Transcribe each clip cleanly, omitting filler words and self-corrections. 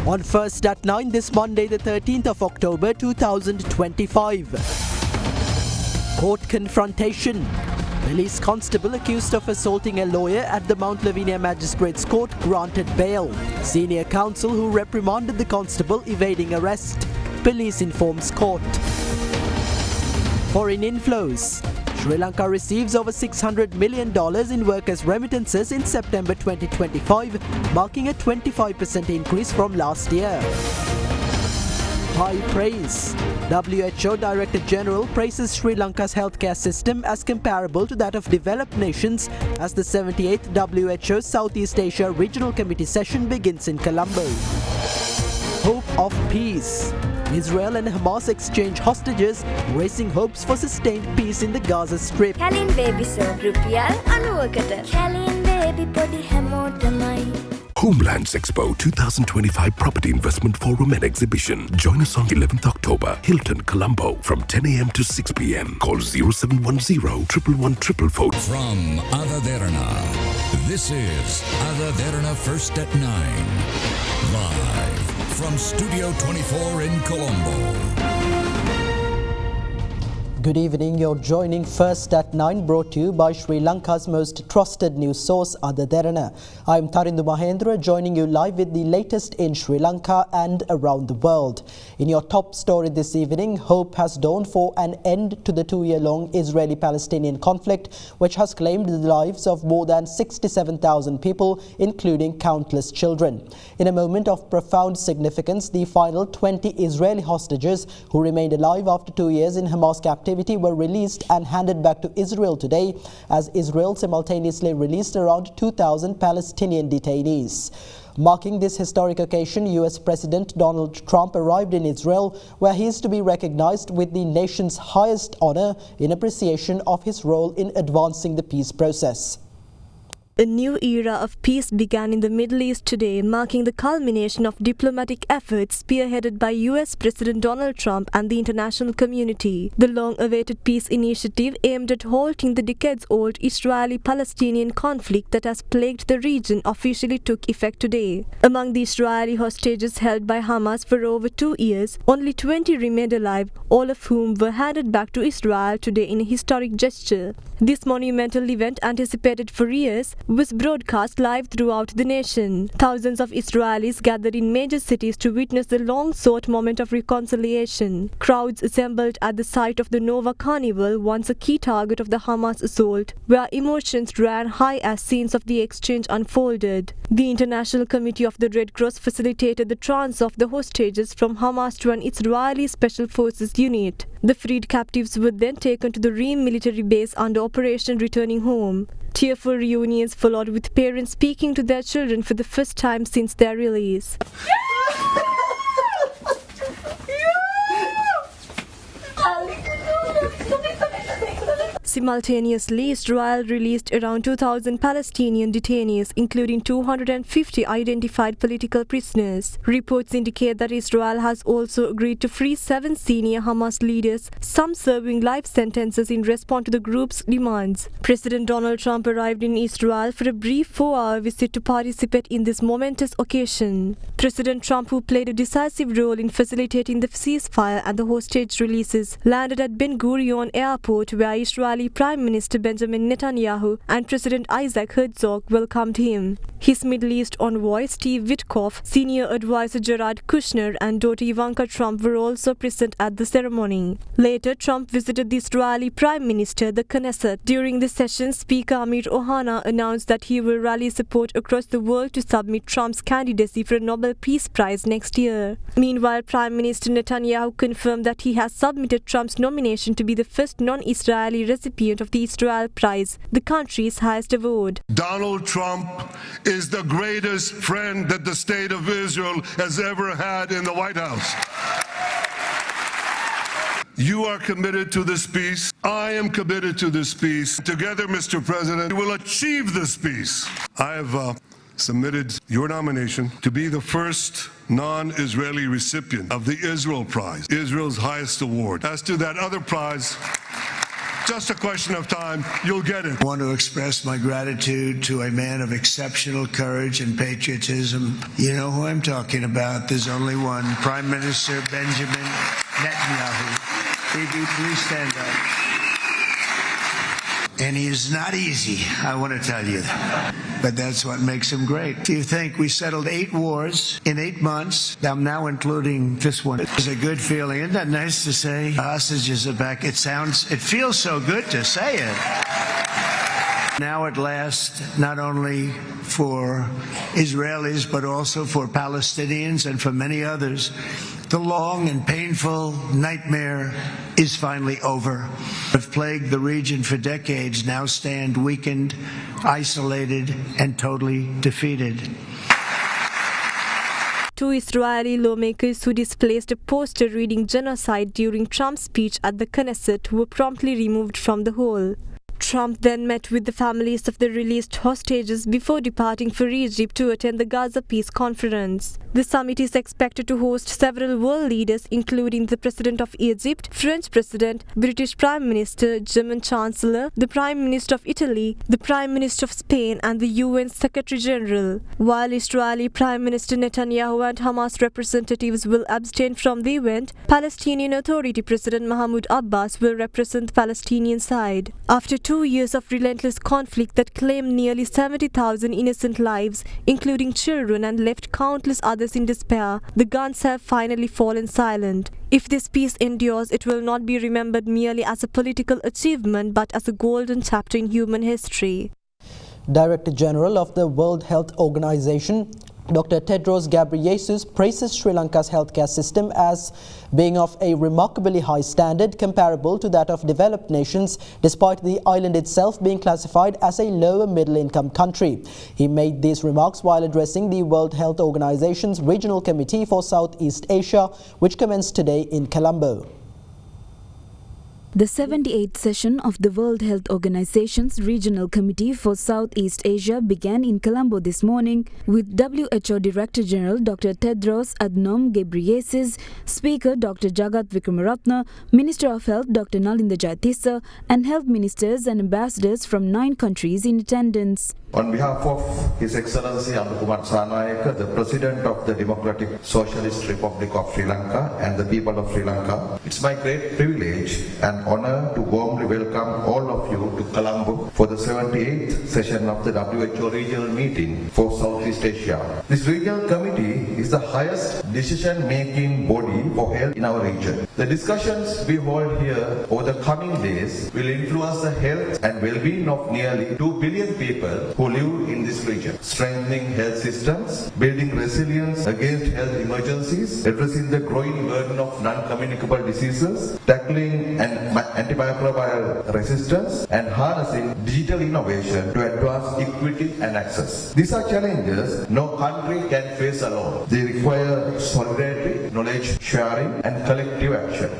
On First at 9 this Monday, the 13th of October 2025. Court confrontation. Police constable accused of assaulting a lawyer at the Mount Lavinia Magistrates Court granted bail. Senior counsel who reprimanded the constable evading arrest. Police informs court. Foreign inflows. Sri Lanka receives over $600 million in workers' remittances in September 2025, marking a 25% increase from last year. High praise. WHO Director General praises Sri Lanka's healthcare system as comparable to that of developed nations as the 78th WHO Southeast Asia Regional Committee session begins in Colombo. Hope of peace. Israel and Hamas exchange hostages, raising hopes for sustained peace in the Gaza Strip. Kalin baby so rupial 90කට. Kalin baby podi හැමෝටමයි. Homelands Expo 2025 Property Investment Forum and Exhibition. Join us on 11th October, Hilton, Colombo, from 10 a.m. to 6 p.m. Call 0710 111 444. From Derana, this is Derana First at 9. Live from Studio 24 in Colombo. Good evening, you're joining First at 9, brought to you by Sri Lanka's most trusted news source, Derana. I'm Tarindu Mahendra, joining you live with the latest in Sri Lanka and around the world. In your top story this evening, hope has dawned for an end to the 2-year-long Israeli-Palestinian conflict, which has claimed the lives of more than 67,000 people, including countless children. In a moment of profound significance, the final 20 Israeli hostages who remained alive after 2 years in Hamas captivity were released and handed back to Israel today, as Israel simultaneously released around 2,000 Palestinian detainees. Marking this historic occasion, US President Donald Trump arrived in Israel, where he is to be recognized with the nation's highest honor in appreciation of his role in advancing the peace process. A new era of peace began in the Middle East today, marking the culmination of diplomatic efforts spearheaded by US President Donald Trump and the international community. The long-awaited peace initiative aimed at halting the decades-old Israeli-Palestinian conflict that has plagued the region officially took effect today. Among the Israeli hostages held by Hamas for over 2 years, only 20 remained alive, all of whom were handed back to Israel today in a historic gesture. This monumental event, anticipated for years, was broadcast live throughout the nation. Thousands of Israelis gathered in major cities to witness the long-sought moment of reconciliation. Crowds assembled at the site of the Nova Carnival, once a key target of the Hamas assault, where emotions ran high as scenes of the exchange unfolded. The International Committee of the Red Cross facilitated the transfer of the hostages from Hamas to an Israeli Special Forces unit. The freed captives were then taken to the Reem military base under Operation Returning Home. Tearful reunions followed, with parents speaking to their children for the first time since their release. Simultaneously, Israel released around 2,000 Palestinian detainees, including 250 identified political prisoners. Reports indicate that Israel has also agreed to free 7 senior Hamas leaders, some serving life sentences in response to the group's demands. President Donald Trump arrived in Israel for a brief 4-hour visit to participate in this momentous occasion. President Trump, who played a decisive role in facilitating the ceasefire and the hostage releases, landed at Ben Gurion Airport, where Israeli Prime Minister Benjamin Netanyahu and President Isaac Herzog welcomed him. His Middle East envoy Steve Witkoff, senior advisor Jared Kushner, and daughter Ivanka Trump were also present at the ceremony. Later, Trump visited the Israeli Prime Minister, the Knesset. During the session, Speaker Amir Ohana announced that he will rally support across the world to submit Trump's candidacy for a Nobel Peace Prize next year. Meanwhile, Prime Minister Netanyahu confirmed that he has submitted Trump's nomination to be the first non-Israeli recipient of the Israel Prize, the country's highest award. Donald Trump is the greatest friend that the state of Israel has ever had in the White House. You are committed to this peace. I am committed to this peace. Together, Mr. President, we will achieve this peace. I have submitted your nomination to be the first non-Israeli recipient of the Israel Prize, Israel's highest award. As to that other prize, Just a question of time. You'll get it. I want to express my gratitude to a man of exceptional courage and patriotism. You know who I'm talking about. There's only one. Prime Minister Benjamin Netanyahu. Bibi, please stand up. And he is not easy, I want to tell you. But that's what makes him great. Do you think we settled 8 wars in 8 months? I'm now including this one. It's a good feeling. Isn't that nice to say? Hostages are back. It feels so good to say it. Now at last, not only for Israelis, but also for Palestinians and for many others, the long and painful nightmare is finally over. Have plagued the region for decades now stand weakened, isolated, and totally defeated. 2 Israeli lawmakers who displaced a poster reading genocide during Trump's speech at the Knesset were promptly removed from the hall. Trump then met with the families of the released hostages before departing for Egypt to attend the Gaza Peace Conference. The summit is expected to host several world leaders, including the President of Egypt, French President, British Prime Minister, German Chancellor, the Prime Minister of Italy, the Prime Minister of Spain, and the UN Secretary General. While Israeli Prime Minister Netanyahu and Hamas representatives will abstain from the event, Palestinian Authority President Mahmoud Abbas will represent the Palestinian side. After 2 years of relentless conflict that claimed nearly 70,000 innocent lives, including children, and left countless others in despair, the guns have finally fallen silent. If this peace endures, it will not be remembered merely as a political achievement but as a golden chapter in human history. Director General of the World Health Organization, Dr. Tedros Ghebreyesus, praises Sri Lanka's healthcare system as being of a remarkably high standard comparable to that of developed nations, despite the island itself being classified as a lower middle-income country. He made these remarks while addressing the World Health Organization's Regional Committee for Southeast Asia, which commenced today in Colombo. The 78th session of the World Health Organization's Regional Committee for Southeast Asia began in Colombo this morning with WHO Director General Dr. Tedros Adhanom Ghebreyesus, Speaker Dr. Jagat Wickramaratne, Minister of Health Dr. Nalinda Jayatissa, and health ministers and ambassadors from 9 countries in attendance. On behalf of His Excellency Anukumar Sanayaka, the President of the Democratic Socialist Republic of Sri Lanka and the people of Sri Lanka, it's my great privilege and honor to warmly welcome all of you to Colombo for the 78th session of the WHO Regional Meeting for Southeast Asia. This Regional Committee is the highest decision-making body for health in our region. The discussions we hold here over the coming days will influence the health and well-being of nearly 2 billion people who live in this region, strengthening health systems, building resilience against health emergencies, addressing the growing burden of non-communicable diseases, tackling antimicrobial resistance, and harnessing digital innovation to advance equity and access. These are challenges no country can face alone. They require solidarity, knowledge sharing, and collective action.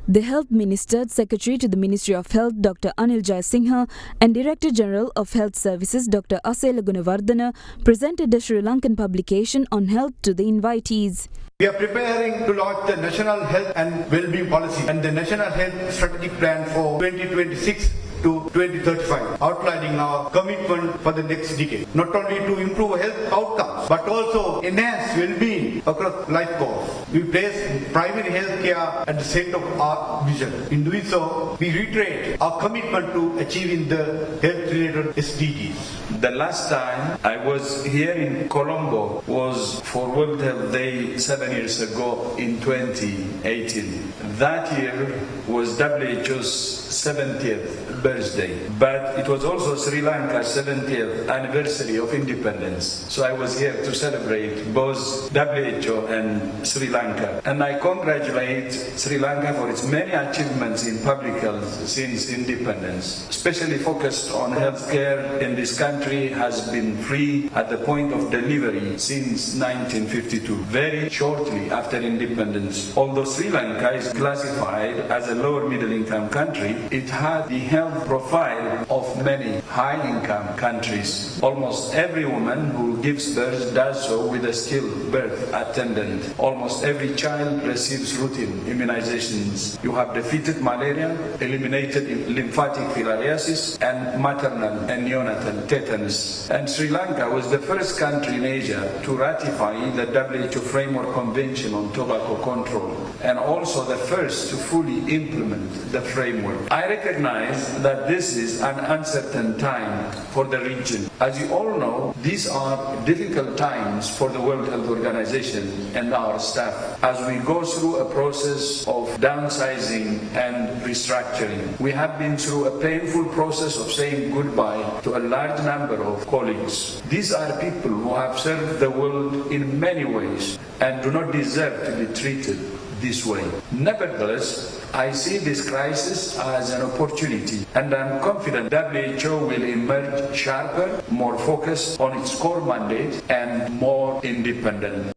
The Health Minister, Secretary to the Ministry of Health Dr. Anil Jayasinghe and Director General of Health Services Dr. Asela Gunawardena presented the Sri Lankan publication on health to the invitees. We are preparing to launch the National Health and Wellbeing Policy and the National Health Strategic Plan for 2026 to 2035, outlining our commitment for the next decade, not only to improve health outcomes, but also enhance well-being across life course. We place primary health care at the center of our vision. In doing so, we reiterate our commitment to achieving the health-related SDGs. The last time I was here in Colombo was for World Health Day 7 years ago in 2018. That year was WHO's 70th birthday, but it was also Sri Lanka's 70th anniversary of independence. So I was here to celebrate both WHO and Sri Lanka. And I congratulate Sri Lanka for its many achievements in public health since independence, especially focused on healthcare in this country has been free at the point of delivery since 1952, very shortly after independence. Although Sri Lanka is classified as a lower middle income country, it had the health have profile of many high-income countries. Almost every woman who gives birth does so with a skilled birth attendant. Almost every child receives routine immunizations. You have defeated malaria, eliminated lymphatic filariasis, and maternal and neonatal tetanus. And Sri Lanka was the first country in Asia to ratify the WHO Framework Convention on Tobacco Control, and also the first to fully implement the framework. I recognize that this is an uncertain time for the region. As you all know, these are difficult times for the World Health Organization and our staff as we go through a process of downsizing and restructuring. We have been through a painful process of saying goodbye to a large number of colleagues. These are people who have served the world in many ways and do not deserve to be treated this way. Nevertheless, I see this crisis as an opportunity, and I'm confident WHO will emerge sharper, more focused on its core mandate, and more independent.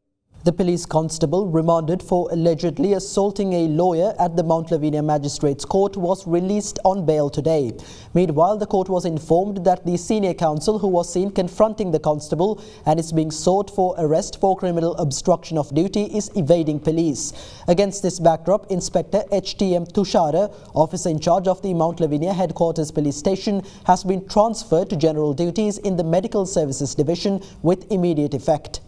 The police constable remanded for allegedly assaulting a lawyer at the Mount Lavinia Magistrates Court was released on bail today. Meanwhile, the court was informed that the senior counsel who was seen confronting the constable and is being sought for arrest for criminal obstruction of duty is evading police. Against this backdrop, Inspector HTM Tushara, officer in charge of the Mount Lavinia Headquarters Police Station, has been transferred to general duties in the Medical Services Division with immediate effect.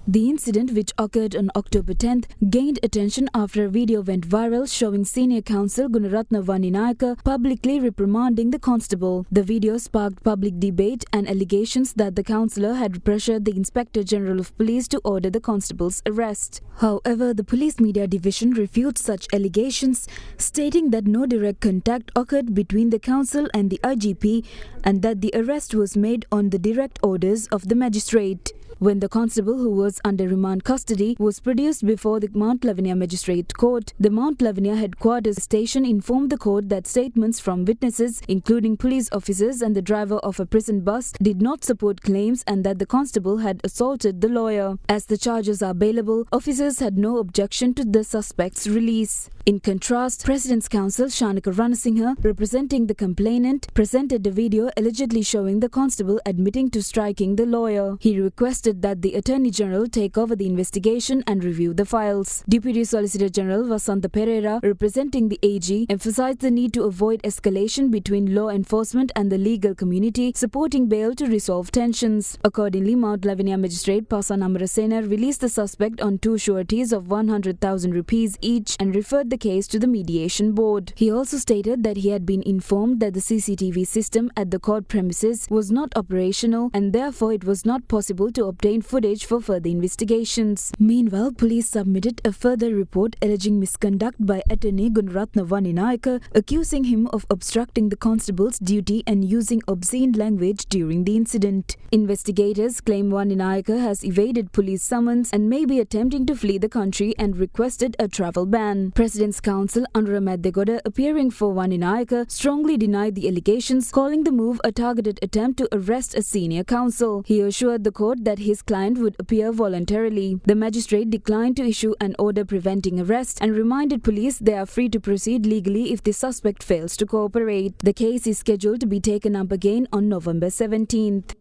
The incident, which occurred on October 10th, gained attention after a video went viral showing senior counsel Gunaratna Vaninayaka publicly reprimanding the constable. The video sparked public debate and allegations that the counsellor had pressured the Inspector General of Police to order the constable's arrest. However, the Police Media Division refutes such allegations, stating that no direct contact occurred between the counsel and the IGP and that the arrest was made on the direct orders of the magistrate. When the constable, who was under remand custody, was produced before the Mount Lavinia Magistrate Court, the Mount Lavinia Headquarters Station informed the court that statements from witnesses, including police officers and the driver of a prison bus, did not support claims and that the constable had assaulted the lawyer. As the charges are bailable, officers had no objection to the suspect's release. In contrast, President's Counsel Shanaka Ranasinghe, representing the complainant, presented a video allegedly showing the constable admitting to striking the lawyer. He requested that the Attorney General take over the investigation and review the files. Deputy Solicitor General Vasantha Pereira, representing the AG, emphasized the need to avoid escalation between law enforcement and the legal community, supporting bail to resolve tensions. Accordingly, Mount Lavinia Magistrate Pasan Amarasena released the suspect on 2 sureties of 100,000 rupees each and referred the case to the mediation board. He also stated that he had been informed that the CCTV system at the court premises was not operational and therefore it was not possible to obtain footage for further investigations. Meanwhile, police submitted a further report alleging misconduct by attorney Gunaratna Vaninayaka, accusing him of obstructing the constable's duty and using obscene language during the incident. Investigators claim Vaninayaka has evaded police summons and may be attempting to flee the country and requested a travel ban. President's Counsel Anura Maddegoda, appearing for Vaninayaka, strongly denied the allegations, calling the move a targeted attempt to arrest a senior counsel. He assured the court that his client would appear voluntarily. The magistrate declined to issue an order preventing arrest and reminded police they are free to proceed legally if the suspect fails to cooperate. The case is scheduled to be taken up again on November 17th.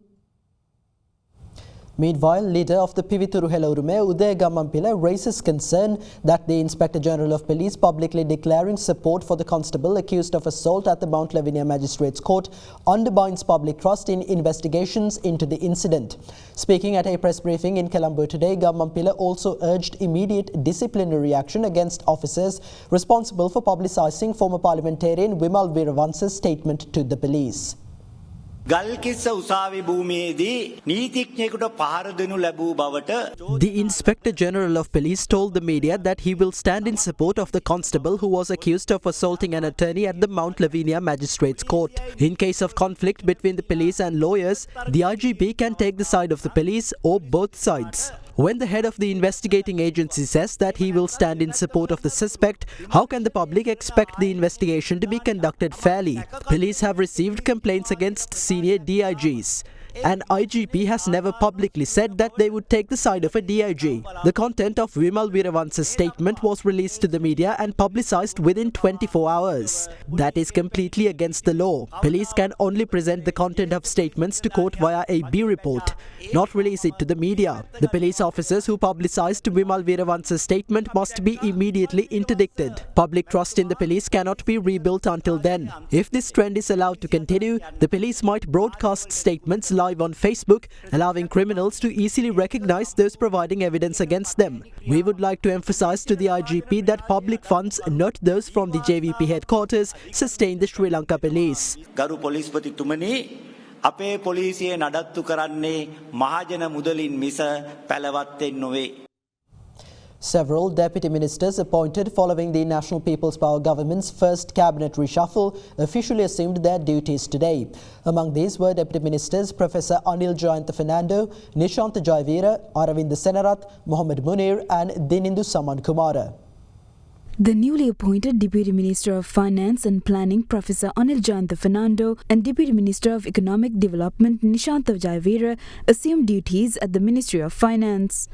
Meanwhile, leader of the Pivituru Helaurume, Uday Gammampila, raises concern that the Inspector General of Police publicly declaring support for the constable accused of assault at the Mount Lavinia Magistrates Court undermines public trust in investigations into the incident. Speaking at a press briefing in Colombo today, Gammampila also urged immediate disciplinary action against officers responsible for publicising former parliamentarian Wimal Weerawansa's statement to the police. The Inspector General of Police told the media that he will stand in support of the constable who was accused of assaulting an attorney at the Mount Lavinia Magistrates Court. In case of conflict between the police and lawyers, the IGP can take the side of the police or both sides. When the head of the investigating agency says that he will stand in support of the suspect, how can the public expect the investigation to be conducted fairly? Police have received complaints against senior DIGs. An IGP has never publicly said that they would take the side of a DIG. The content of Vimal Weerawansa's statement was released to the media and publicized within 24 hours. That is completely against the law. Police can only present the content of statements to court via a B report, not release it to the media. The police officers who publicized Vimal Weerawansa's statement must be immediately interdicted. Public trust in the police cannot be rebuilt until then. If this trend is allowed to continue, the police might broadcast statements live on Facebook, allowing criminals to easily recognize those providing evidence against them. We would like to emphasize to the IGP that public funds, not those from the JVP headquarters, sustain the Sri Lanka police. ගරු පොලිස්පතිතුමනි අපේ පොලිසිය නඩත්තු කරන්නේ මහජන මුදලින් මිස පැලවත්තෙන් නොවේ. Several deputy ministers appointed following the National People's Power government's first cabinet reshuffle officially assumed their duties today. Among these were Deputy Ministers Professor Anil Jayantha Fernando, Nishantha Jayavira, Aravinda Senarath, Mohammad Munir and Dinindu Saman Kumara. The newly appointed Deputy Minister of Finance and Planning Professor Anil Jayantha Fernando and Deputy Minister of Economic Development Nishantha Jayavira assumed duties at the Ministry of Finance.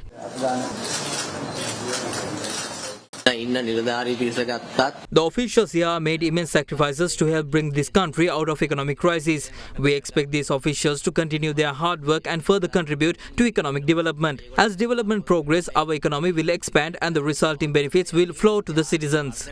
The officials here made immense sacrifices to help bring this country out of economic crisis. We expect these officials to continue their hard work and further contribute to economic development. As development progresses, our economy will expand and the resulting benefits will flow to the citizens.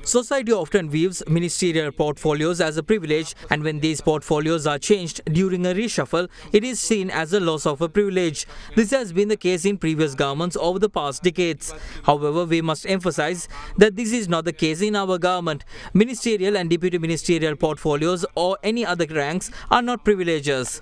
Society often views ministerial portfolios as a privilege, and when these portfolios are changed during a reshuffle, it is seen as a loss of a privilege. This has been the case in previous governments over the past decades. However, we must emphasize that this is not the case in our government. Ministerial and deputy ministerial portfolios or any other ranks are not privileges.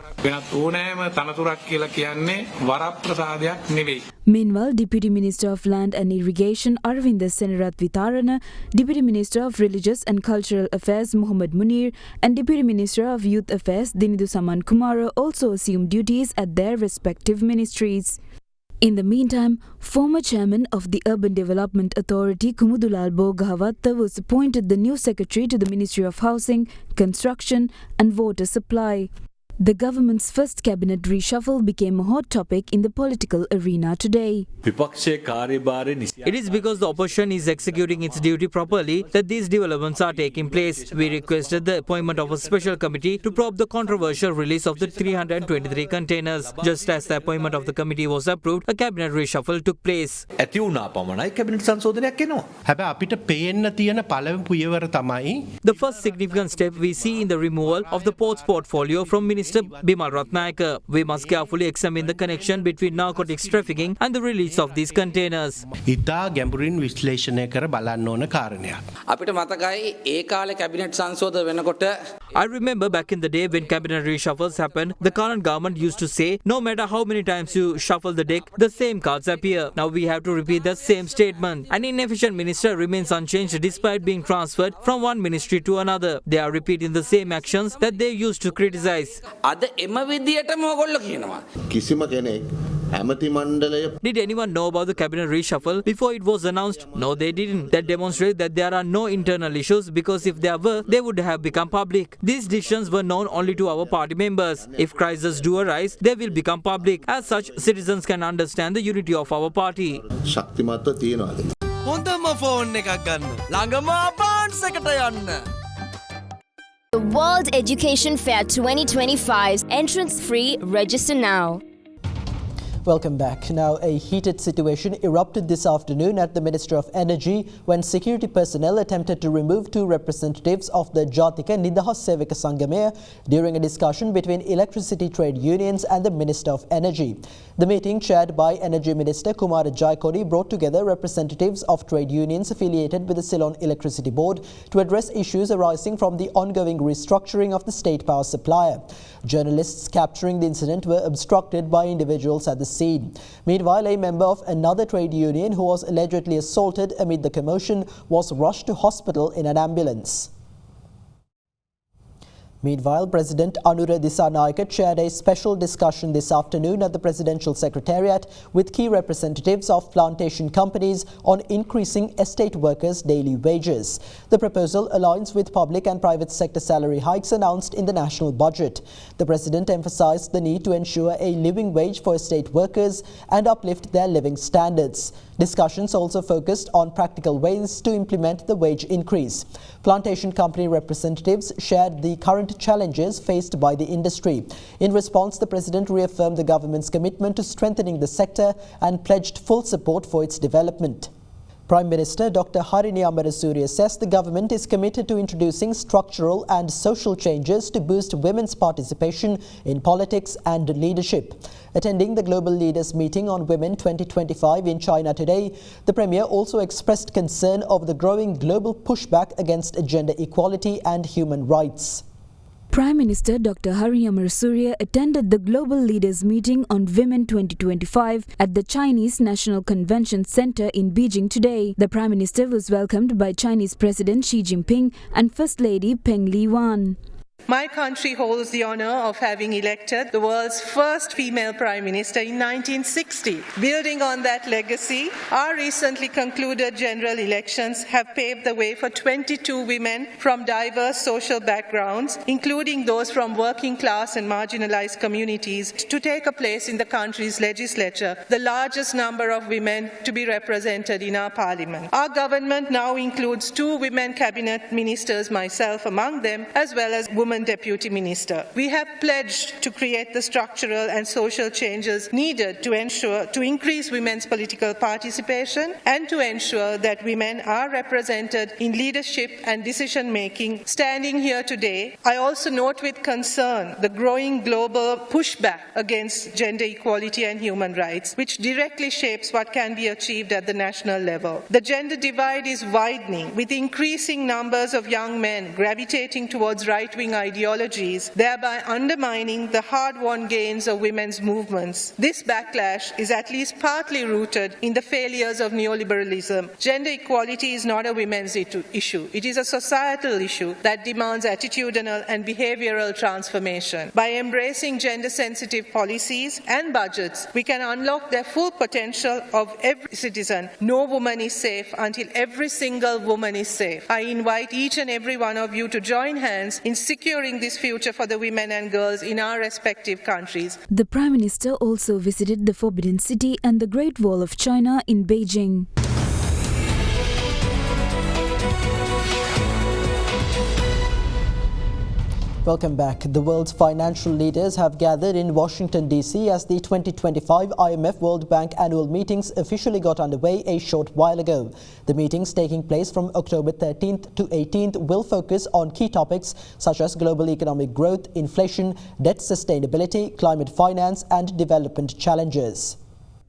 Meanwhile, Deputy Minister of Land and Irrigation Aravinda Senarath Vitarana, Deputy Minister of Religious and Cultural Affairs Mohammad Munir and Deputy Minister of Youth Affairs Dinindu Saman Kumara also assumed duties at their respective ministries. In the meantime, former chairman of the Urban Development Authority Kumudulal Bogavatta was appointed the new secretary to the Ministry of Housing, Construction and Water Supply. The government's first cabinet reshuffle became a hot topic in the political arena today. It is because the opposition is executing its duty properly that these developments are taking place. We requested the appointment of a special committee to probe the controversial release of the 323 containers. Just as the appointment of the committee was approved, a cabinet reshuffle took place. The first significant step we see in the removal of the ports portfolio from Minister Bimal Ratnayaka. We must carefully examine the connection between narcotics trafficking and the release of these containers. I remember back in the day when cabinet reshuffles happened, the current government used to say, no matter how many times you shuffle the deck, the same cards appear. Now we have to repeat the same statement. An inefficient minister remains unchanged despite being transferred from one ministry to another. They are repeating the same actions that they used to criticize. Did anyone know about the cabinet reshuffle before it was announced? No, they didn't. That demonstrates that there are no internal issues, because if there were, they would have become public. These decisions were known only to our party members. If crises do arise, they will become public. As such, citizens can understand the unity of our party. The World Education Fair 2025's entrance free. Register now. Welcome back. Now, a heated situation erupted this afternoon at the Ministry of Energy when security personnel attempted to remove two representatives of the Jatika Nidahas Sevaka Sangamaya during a discussion between electricity trade unions and the Minister of Energy. The meeting, chaired by Energy Minister Kumara Jayakodi, brought together representatives of trade unions affiliated with the Ceylon Electricity Board to address issues arising from the ongoing restructuring of the state power supplier. Journalists capturing the incident were obstructed by individuals at the scene. Meanwhile, a member of another trade union who was allegedly assaulted amid the commotion was rushed to hospital in an ambulance. Meanwhile, President Anura Dissanayake chaired a special discussion this afternoon at the Presidential Secretariat with key representatives of plantation companies on increasing estate workers' daily wages. The proposal aligns with public and private sector salary hikes announced in the national budget. The President emphasized the need to ensure a living wage for estate workers and uplift their living standards. Discussions also focused on practical ways to implement the wage increase. Plantation company representatives shared the current challenges faced by the industry. In response, the President reaffirmed the government's commitment to strengthening the sector and pledged full support for its development. Prime Minister Dr. Harini Amarasuriya says the government is committed to introducing structural and social changes to boost women's participation in politics and leadership. Attending the Global Leaders Meeting on Women 2025 in China today, the Premier also expressed concern over the growing global pushback against gender equality and human rights. Prime Minister Dr. Harini Amarasuriya attended the Global Leaders Meeting on Women 2025 at the Chinese National Convention Center in Beijing today. The Prime Minister was welcomed by Chinese President Xi Jinping and First Lady Peng Liyuan. My country holds the honor of having elected the world's first female Prime Minister in 1960. Building on that legacy, our recently concluded general elections have paved the way for 22 women from diverse social backgrounds, including those from working class and marginalized communities, to take a place in the country's legislature, the largest number of women to be represented in our parliament. Our government now includes 2 women cabinet ministers, myself among them, as well as women Deputy Minister. We have pledged to create the structural and social changes needed to increase women's political participation and to ensure that women are represented in leadership and decision making. Standing here today, I also note with concern the growing global pushback against gender equality and human rights, which directly shapes what can be achieved at the national level. The gender divide is widening, with increasing numbers of young men gravitating towards right-wing ideologies, thereby undermining the hard-won gains of women's movements. This backlash is at least partly rooted in the failures of neoliberalism. Gender equality is not a women's issue. It is a societal issue that demands attitudinal and behavioral transformation. By embracing gender-sensitive policies and budgets, we can unlock the full potential of every citizen. No woman is safe until every single woman is safe. I invite each and every one of you to join hands in securing this future for the women and girls in our respective countries. The Prime Minister also visited the Forbidden City and the Great Wall of China in Beijing. Welcome back. The world's financial leaders have gathered in Washington, D.C. as the 2025 IMF World Bank annual meetings officially got underway a short while ago. The meetings, taking place from October 13th to 18th, will focus on key topics such as global economic growth, inflation, debt sustainability, climate finance and development challenges.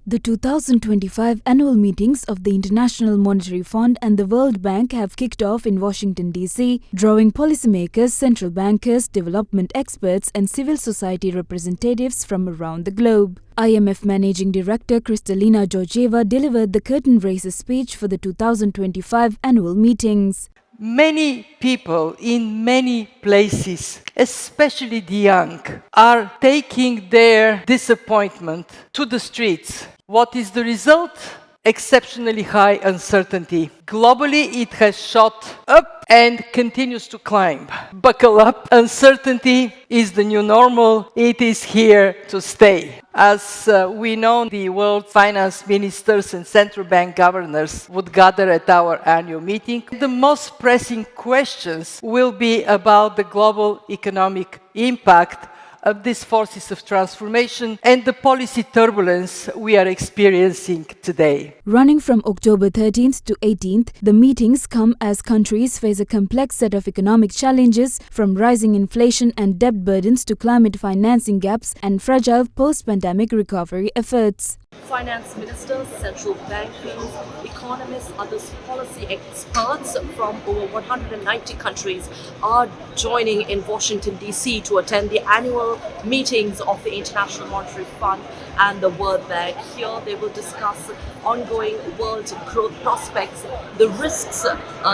The 2025 annual meetings of the International Monetary Fund and the World Bank have kicked off in Washington, D.C., drawing policymakers, central bankers, development experts and civil society representatives from around the globe. IMF Managing Director Kristalina Georgieva delivered the curtain-raiser speech for the 2025 annual meetings. Many people in many places, especially the young, are taking their disappointment to the streets. What is the result? Exceptionally high uncertainty. Globally, it has shot up and continues to climb. Buckle up. Uncertainty is the new normal. It is here to stay. As we know, the world finance ministers and central bank governors would gather at our annual meeting. The most pressing questions will be about the global economic impact of these forces of transformation and the policy turbulence we are experiencing today. Running from October 13th to 18th, the meetings come as countries face a complex set of economic challenges, from rising inflation and debt burdens to climate financing gaps and fragile post-pandemic recovery efforts. Finance ministers, central bankers, economists, other policy experts from over 190 countries are joining in Washington, D.C. to attend the annual meetings of the International Monetary Fund and the World Bank. Here they will discuss ongoing world growth prospects, the risks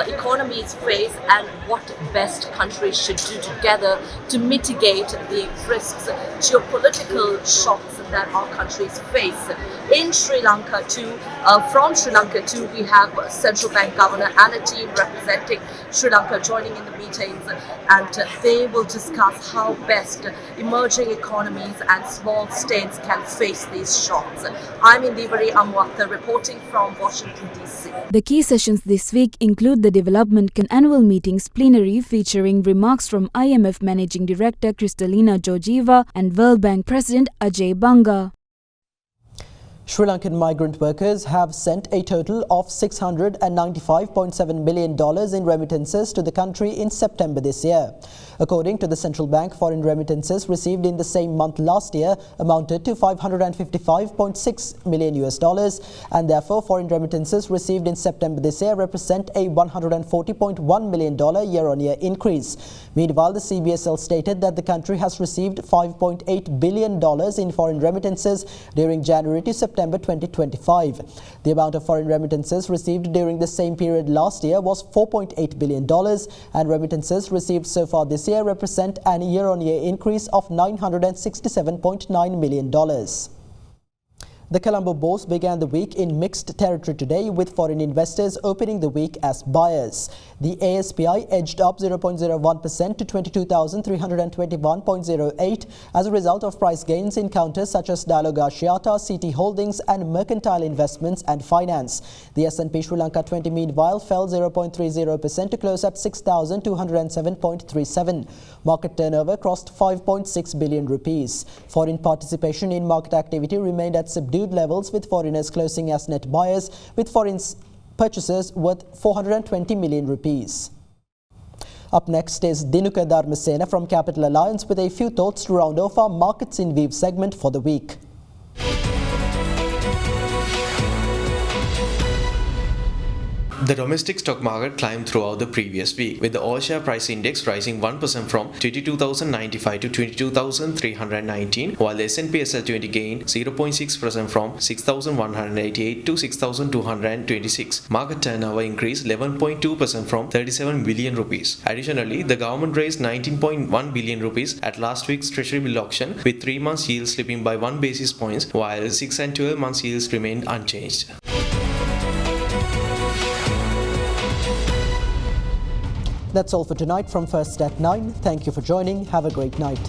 economies face, and what best countries should do together to mitigate the risks, geopolitical shocks that our countries face. In Sri Lanka too, from Sri Lanka too, we have central bank governor and a team representing Sri Lanka joining in the meetings, and they will discuss how best emerging economies and small states can face these shocks. I'm Indivari Amwatha reporting from Washington DC. The key sessions this week include the Development Annual Meetings plenary featuring remarks from IMF Managing Director Kristalina Georgieva and World Bank President Ajay Banga. Sri Lankan migrant workers have sent a total of $695.7 million in remittances to the country in September this year. According to the central bank, foreign remittances received in the same month last year amounted to $555.6 million, and therefore foreign remittances received in September this year represent a $140.1 million year-on-year increase. Meanwhile, the CBSL stated that the country has received $5.8 billion in foreign remittances during January to September 2025. The amount of foreign remittances received during the same period last year was $4.8 billion, and remittances received so far this year represent an year-on-year increase of $967.9 million. The Colombo bourse began the week in mixed territory today, with foreign investors opening the week as buyers. The ASPI edged up 0.01% to 22,321.08 as a result of price gains in counters such as Dialog Asiata, CT Holdings and Mercantile Investments and Finance. The S&P Sri Lanka 20 meanwhile fell 0.30% to close at 6,207.37. Market turnover crossed 5.6 billion rupees. Foreign participation in market activity remained at subdued levels, with foreigners closing as net buyers, with foreign purchases worth 420 million rupees. Up next is Dinuka Dharmasena from Capital Alliance with a few thoughts to round off our Markets in Weave segment for the week. The domestic stock market climbed throughout the previous week, with the all-share price index rising 1% from 22,095 to 22,319, while the S&P SL20 gained 0.6% from 6,188 to 6,226. Market turnover increased 11.2% from 37 billion rupees. Additionally, the government raised 19.1 billion rupees at last week's Treasury bill auction, with 3 months yields slipping by 1 basis points, while 6 and 12 months yields remained unchanged. That's all for tonight from First at 9. Thank you for joining. Have a great night.